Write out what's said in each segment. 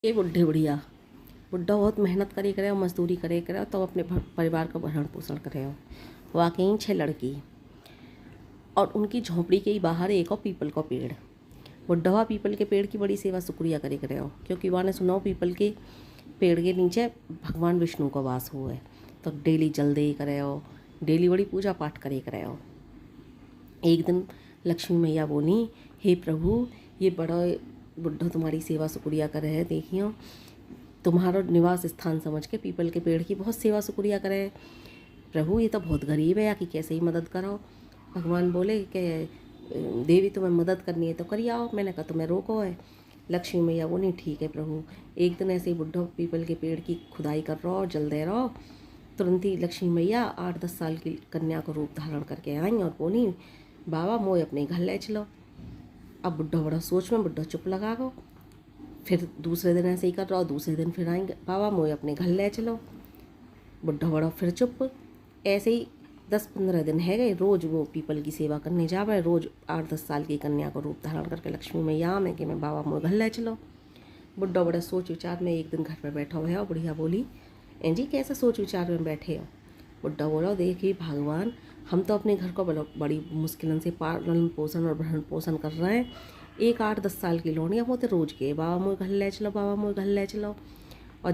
ये बुढ़े बुढ़िया बुढ़ा बहुत मेहनत करे करे और मजदूरी करे करे तो अपने परिवार का भरण पोषण करे हो। वाकई 6 लड़की और उनकी झोंपड़ी के ही बाहर एक और पीपल का पेड़। बुढ़वा पीपल के पेड़ की बड़ी सेवा शुक्रिया करे करे हो, क्योंकि वहाँ ने सुना पीपल के पेड़ के नीचे भगवान विष्णु का वास हुआ है। तो डेली जल दे करे हो, डेली बड़ी पूजा पाठ करे करे हो। एक दिन लक्ष्मी मैया बोली, हे प्रभु, ये बड़ा बुढ़ा तुम्हारी सेवा शुक्रिया करे है, देखियो तुम्हारा निवास स्थान समझ के पीपल के पेड़ की बहुत सेवा शुक्रिया करे। प्रभु ये तो बहुत गरीब है, या कि कैसे ही मदद करो। भगवान बोले कि देवी तुम्हें मदद करनी है तो करिए आओ। मैंने कहा तुम्हें रोको है। लक्ष्मी मैया बोली ठीक है प्रभु। एक दिन ऐसे ही बुढ़ा पीपल के पेड़ की खुदाई कर रहो और जल दे रहो, तुरंत ही लक्ष्मी मैया 8-10 साल की कन्या को रूप धारण करके आई और बोली, बाबा मोए अपने घर ले चलो। अब बुढ़ा बड़ा सोच में बुढ़ा चुप लगा गो। फिर दूसरे दिन ऐसे ही कर रहा, दूसरे दिन फिर आएंगे, बाबा मोए अपने घर ले चलो। बुढ़ा बड़ा फिर चुप। ऐसे ही 10-15 दिन है गए। रोज़ वो पीपल की सेवा करने जा रहे, रोज़ 8-10 साल की कन्या को रूप धारण करके लक्ष्मी मैया में कि मैं बाबा मोए घर ले चलो। बुढ़ा बड़ा सोच विचार में एक दिन घर पर बैठा हुआ है और बुढ़िया बोली, जी कैसे सोच विचार में बैठे हो। बुढ़ा बोला, देखिए भगवान, हम तो अपने घर को बड़ी मुश्किलों से पालन पोषण और भरण पोषण कर रहे हैं। एक 8-10 साल की लौंडिया वो तो रोज़ के बाबा मोए घर ले चलो, बाबा मोए घर ले चलो। और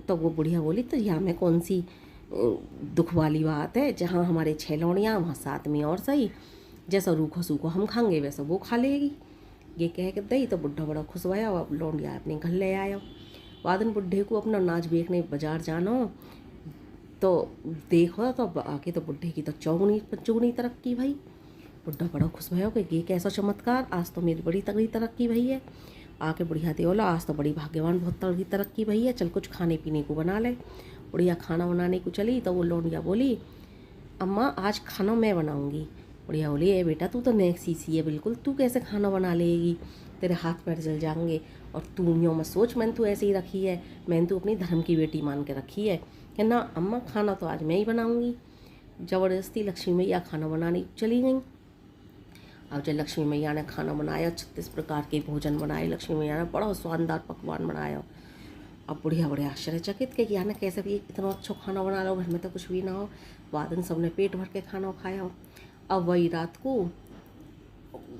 तो वो बुढ़िया बोली, तो यहाँ में कौन सी दुख वाली बात है, जहाँ हमारे 6 लौंडियाँ वहाँ 7 में और सही, जैसा रूखो सूखो हम खाएंगे वैसा वो खा लेगी। ये कह के दई तो बुढ़ा बड़ा खुश हुआ और लौंडिया अपने घर ले आयो। वादन बुढ़े को अपना नाच देखने बाजार जानो तो देखो तो आके तो बुढ़े की तो चौगुनी तरक्की भाई। बुढ़ा बड़ा खुश भयो कि ये कैसा चमत्कार, आज तो मेरी बड़ी तगड़ी तरक्की भई है। आके बुढ़िया दे बोला, आज तो बड़ी भाग्यवान, बहुत तगड़ी तरक्की भई है, चल कुछ खाने पीने को बना ले। बुढ़िया खाना बनाने को चली तो वो लौंडिया बोली, अम्मा आज खाना मैं बनाऊंगी। बुढ़िया बोली, ए बेटा तू तो नेक सीसी है बिल्कुल, तू कैसे खाना बना लेगी, तेरे हाथ पैर जल जाएंगे। और तू यूँ मत सोच, मैंने तू ऐसे ही रखी है, मैंने तू अपनी धर्म की बेटी मान के रखी है कि ना अम्मा खाना तो आज मैं ही बनाऊंगी। ज़बरदस्ती लक्ष्मी मैया खाना बनाने चली गई। अब जब लक्ष्मी मैया ने खाना बनाया, 36 प्रकार के भोजन बनाए, लक्ष्मी मैया ने बड़ा शानदार पकवान बनाया। अब बुढ़िया बड़े आश्चर्यचकित के कि यानी कैसे भी इतना अच्छा खाना बना लो, घर में तो कुछ भी ना हो। वादन सबने पेट भर के खाना खाया। अब वही रात को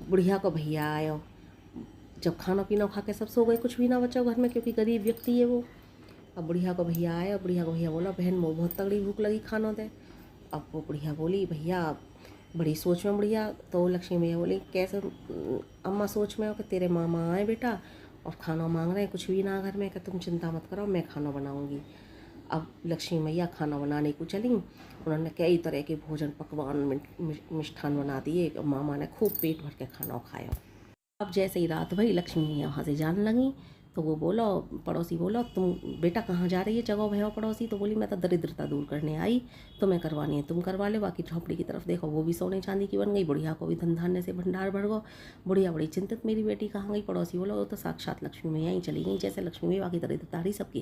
बुढ़िया को भैया आयो। जब खाना पीना खा के सब सो गए, कुछ भी ना बचा घर में, क्योंकि गरीब व्यक्ति है वो। अब बुढ़िया को भैया आया, बुढ़िया को भैया बोला, बहन मोह बहुत तगड़ी भूख लगी, खाना दे। अब वो बुढ़िया बोली, भैया बड़ी सोच में बुढ़िया। तो लक्ष्मी मैया बोली, कैसे अम्मा सोच में हो कि तेरे मामा आए बेटा और खाना मांग रहे हैं, कुछ भी ना घर में, कि तुम चिंता मत करो मैं खाना बनाऊंगी। अब लक्ष्मी मैया खाना बनाने को चली। उन्होंने कई तरह के भोजन पकवान मिष्ठान बना दिए। मामा ने खूब पेट भर के खाना खाया। अब जैसे ही रात भई लक्ष्मी मैया वहाँ से जाने लगी तो वो बोला, पड़ोसी बोला, तुम बेटा कहाँ जा रही है, जगह भयो पड़ोसी। तो बोली, मैं तो दरिद्रता दूर करने आई, तुम्हें करवानी है तुम करवा ले, बाकी झोंपड़ी की तरफ देखो वो भी सोने चांदी की बन गई। बुढ़िया को भी धन धान्य से भंडार भर गो। बुढ़िया बड़ी चिंतित, मेरी बेटी कहाँ गई। पड़ोसी बोला, वो तो साक्षात लक्ष्मी मैया ही चली गई, जैसे लक्ष्मी मैया बाकी दरिद्रता सबकी